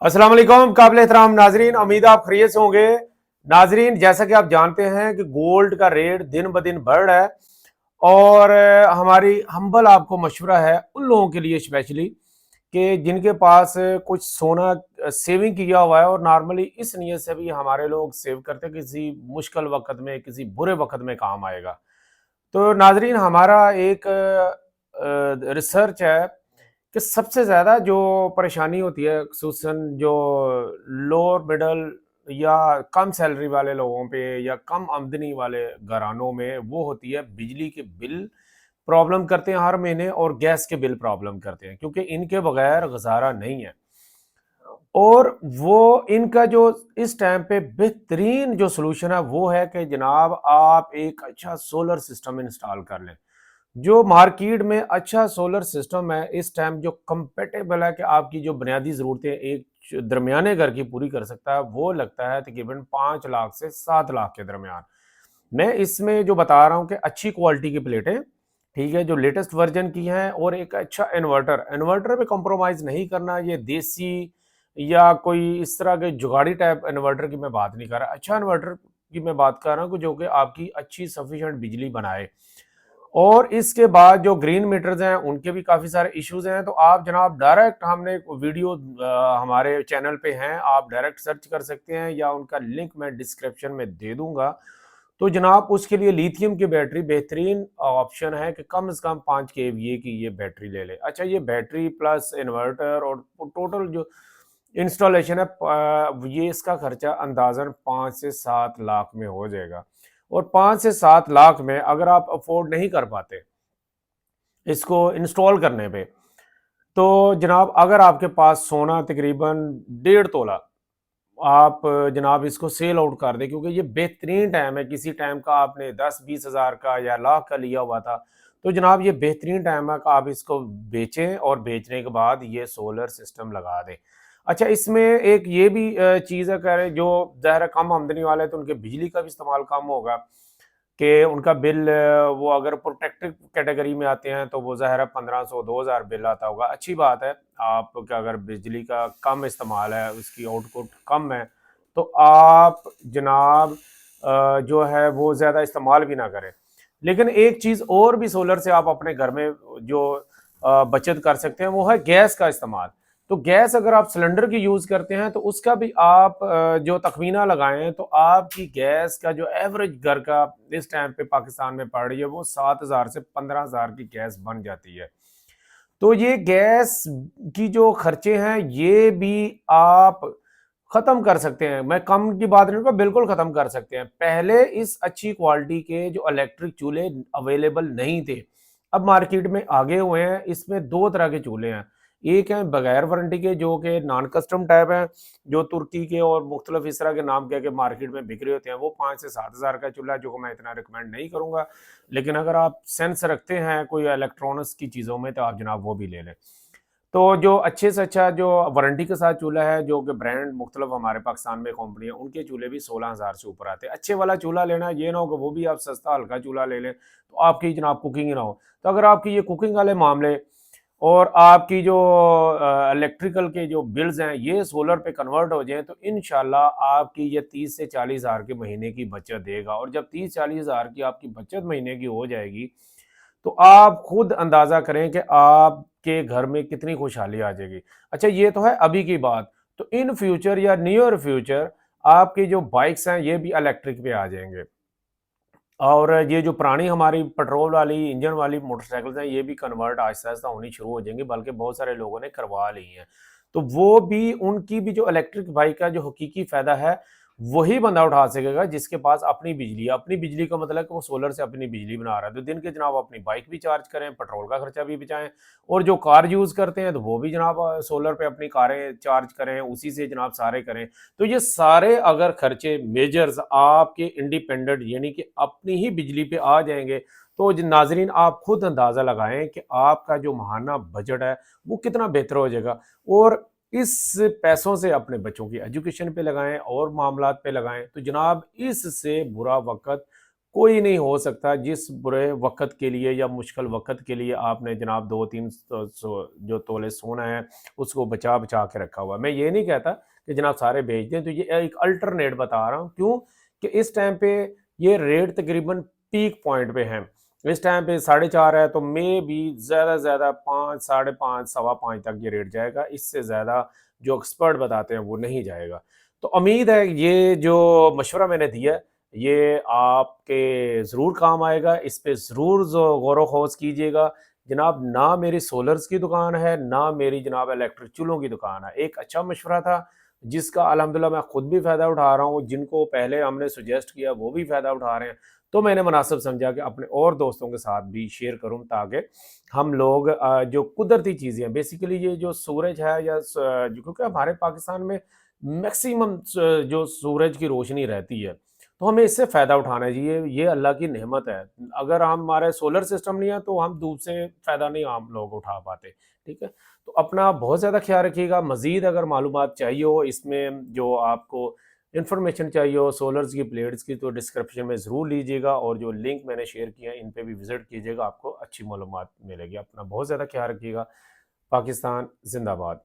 अस्सलाम वालेकुम काबिल एहतराम नाजरीन, उम्मीद आप खैरियत से होंगे। नाजरीन, जैसा कि आप जानते हैं कि गोल्ड का रेट दिन ब दिन बढ़ रहा है और हमारी हम्बल आपको मशवरा है उन लोगों के लिए स्पेशली कि जिनके पास कुछ सोना सेविंग किया हुआ है और नॉर्मली इस नीयत से भी हमारे लोग सेव करते हैं किसी मुश्किल वक्त में, किसी बुरे वक्त में काम आएगा। तो नाजरीन, हमारा एक रिसर्च है कि सबसे ज़्यादा जो परेशानी होती है ख़ुसूसन जो लोअर मिडल या कम सैलरी वाले लोगों पे या कम आमदनी वाले घरानों में, वो होती है बिजली के बिल प्रॉब्लम करते हैं हर महीने और गैस के बिल प्रॉब्लम करते हैं क्योंकि इनके बगैर गुजारा नहीं है। और वो इनका जो इस टाइम पे बेहतरीन जो सॉल्यूशन है वो है कि जनाब आप एक अच्छा सोलर सिस्टम इंस्टॉल कर लें। जो मार्केट में अच्छा सोलर सिस्टम है इस टाइम जो कंपेटेबल है कि आपकी जो बुनियादी ज़रूरतें एक दरमियाने घर की पूरी कर सकता है, वो लगता है तकरीबन 5 लाख से 7 लाख के दरमियान। मैं इसमें जो बता रहा हूँ कि अच्छी क्वालिटी की प्लेटें, ठीक है, जो लेटेस्ट वर्जन की हैं और एक अच्छा इन्वर्टर, इन्वर्टर पे कॉम्प्रोमाइज़ नहीं करना। ये देसी या कोई इस तरह के जुगाड़ी टाइप इन्वर्टर की मैं बात नहीं कर रहा, अच्छा इन्वर्टर की मैं बात कर रहा हूँ कि जो कि आपकी अच्छी सफिशिएंट बिजली बनाए। और इसके बाद जो ग्रीन मीटर्स हैं उनके भी काफ़ी सारे इश्यूज हैं, तो आप जनाब डायरेक्ट हमने एक वीडियो हमारे चैनल पे हैं, आप डायरेक्ट सर्च कर सकते हैं या उनका लिंक मैं डिस्क्रिप्शन में दे दूंगा। तो जनाब उसके लिए लिथियम की बैटरी बेहतरीन ऑप्शन है कि कम से कम 5 kVA की ये बैटरी ले ले। अच्छा, ये बैटरी प्लस इन्वर्टर और टोटल जो इंस्टॉलेशन है ये इसका खर्चा अंदाजन 5 से 7 लाख में हो जाएगा। और 5 से 7 लाख में अगर आप अफोर्ड नहीं कर पाते इसको इंस्टॉल करने पे, तो जनाब अगर आपके पास सोना तकरीबन 1.5 तोला, आप जनाब इसको सेल आउट कर दें क्योंकि ये बेहतरीन टाइम है। किसी टाइम का आपने 10-20 हज़ार का या लाख का लिया हुआ था, तो जनाब ये बेहतरीन टाइम है कि आप इसको बेचें और बेचने के बाद ये सोलर सिस्टम लगा दें। अच्छा, इसमें एक ये भी चीज़ है, कह रहे जो ज़ाहिर है कम आमदनी वाले हैं तो उनके बिजली का भी इस्तेमाल कम होगा कि उनका बिल वो अगर प्रोटेक्टेड कैटेगरी में आते हैं तो वो ज़ाहिर है 1500-2000 बिल आता होगा। अच्छी बात है, आपका अगर बिजली का कम इस्तेमाल है, उसकी आउटपुट कम है, तो आप जनाब जो है वो ज़्यादा इस्तेमाल भी ना करें। लेकिन एक चीज़ और भी सोलर से आप अपने घर में जो बचत कर सकते हैं वो है गैस का इस्तेमाल। तो गैस अगर आप सिलेंडर की यूज़ करते हैं तो उसका भी आप जो तखमीना लगाएं तो आपकी गैस का जो एवरेज घर का इस टाइम पे पाकिस्तान में पड़ रही है वो 7,000 से 15,000 की गैस बन जाती है। तो ये गैस की जो खर्चे हैं ये भी आप खत्म कर सकते हैं। मैं कम की बात नहीं कर, बिल्कुल खत्म कर सकते हैं। पहले इस अच्छी क्वालिटी के जो इलेक्ट्रिक चूल्हे अवेलेबल नहीं थे, अब मार्केट में आगे हुए हैं। इसमें दो तरह के चूल्हे हैं, एक है बगैर वारंटी के जो कि नॉन कस्टम टाइप हैं, जो तुर्की के और मुख्तलिफ इस तरह के नाम कह के मार्केट में बिक रहे होते हैं। वो 5 से 7 हज़ार का चूल्हा, जो कि मैं इतना रिकमेंड नहीं करूंगा। लेकिन अगर आप सेंस रखते हैं कोई इलेक्ट्रॉनिक्स की चीज़ों में तो आप जनाब वो भी ले लें। तो जो अच्छे से अच्छा जो वारंटी के साथ चूल्हा है, जो कि ब्रांड मुख्तलिफ हमारे पाकिस्तान में कंपनी है, उनके चूल्हे भी 16,000 से ऊपर आते हैं। अच्छे वाला चूल्हा लेना, ये ना हो कि वो भी आप सस्ता हल्का चूल्हा ले लें तो आपकी जनाब कुकिंग ही ना हो। तो अगर आपकी ये कुकिंग वाले मामले और आपकी जो इलेक्ट्रिकल के जो बिल्स हैं ये सोलर पे कन्वर्ट हो जाएं तो इंशाल्लाह आपकी ये 30 से 40 हज़ार के महीने की बचत देगा। और जब 30-40 हज़ार की आपकी बचत महीने की हो जाएगी तो आप खुद अंदाजा करें कि आपके घर में कितनी खुशहाली आ जाएगी। अच्छा, ये तो है अभी की बात। तो इन फ्यूचर या नियर फ्यूचर आपकी जो बाइक्स हैं ये भी इलेक्ट्रिक पे आ जाएंगे और ये जो पुरानी हमारी पेट्रोल वाली इंजन वाली मोटरसाइकिल्स हैं ये भी कन्वर्ट आहिस्ता आहिस्ता होनी शुरू हो जाएंगी, बल्कि बहुत सारे लोगों ने करवा ली हैं। तो वो भी उनकी भी जो इलेक्ट्रिक बाइक का जो हकीकी फ़ायदा है वही बंदा उठा सकेगा जिसके पास अपनी बिजली है। अपनी बिजली का मतलब है कि वो सोलर से अपनी बिजली बना रहा है। तो दिन के जनाब अपनी बाइक भी चार्ज करें, पेट्रोल का खर्चा भी बचाएं और जो कार यूज़ करते हैं तो वो भी जनाब सोलर पे अपनी कारें चार्ज करें, उसी से जनाब सारे करें। तो ये सारे अगर खर्चे मेजर्स आपके इंडिपेंडेंट यानी कि अपनी ही बिजली पे आ जाएंगे तो नाजरीन आप खुद अंदाज़ा लगाएं कि आपका जो माहाना बजट है वो कितना बेहतर हो जाएगा। और इस पैसों से अपने बच्चों की एजुकेशन पे लगाएं और मामलात पे लगाएं तो जनाब इससे बुरा वक्त कोई नहीं हो सकता जिस बुरे वक़्त के लिए या मुश्किल वक़्त के लिए आपने जनाब 2-3 जो तोले सोना है, उसको बचा-बचा के रखा हुआ है। मैं ये नहीं कहता कि जनाब सारे बेच दें, तो ये एक अल्टरनेट बता रहा हूँ। क्यों? कि इस टाइम पे ये रेट तकरीबन पीक पॉइंट पे हैं। इस टाइम पे 4.5 है, तो मे बी ज़्यादा से ज़्यादा 5, साढ़े 5, सवा 5 तक ये रेट जाएगा। इससे ज़्यादा जो एक्सपर्ट बताते हैं वो नहीं जाएगा। तो उम्मीद है ये जो मशवरा मैंने दिया है, ये आपके ज़रूर काम आएगा। इस पे ज़रूर गौर-व-ख़ौज़ कीजिएगा। जनाब ना मेरी सोलर्स की दुकान है, ना मेरी जनाब इलेक्ट्रिक चूल्हों की दुकान है। एक अच्छा मशवरा था जिसका अल्हम्दुलिल्लाह मैं खुद भी फ़ायदा उठा रहा हूँ, जिनको पहले हमने सजेस्ट किया वो भी फ़ायदा उठा रहे हैं। तो मैंने मुनासिब समझा कि अपने और दोस्तों के साथ भी शेयर करूँ, ताकि हम लोग जो कुदरती चीज़ें हैं, बेसिकली ये जो सूरज है या क्योंकि हमारे पाकिस्तान में मैक्सिमम जो सूरज की रोशनी रहती है, तो हमें इससे फ़ायदा उठाना चाहिए। ये अल्लाह की नेमत है। अगर हमारे सोलर सिस्टम नहीं है तो हम धूप से फ़ायदा नहीं हम लोग उठा पाते। ठीक है? तो अपना बहुत ज़्यादा ख्याल रखिएगा। मज़ीद अगर मालूमात चाहिए हो इसमें, जो आपको इन्फॉर्मेशन चाहिए हो सोलर्स की, प्लेट्स की, तो डिस्क्रिप्शन में ज़रूर लीजिएगा, और जो लिंक मैंने शेयर किया है इन पे भी विज़िट कीजिएगा, आपको अच्छी मालूमात मिलेगी। अपना बहुत ज़्यादा ख्याल रखिएगा। पाकिस्तान ज़िंदाबाद।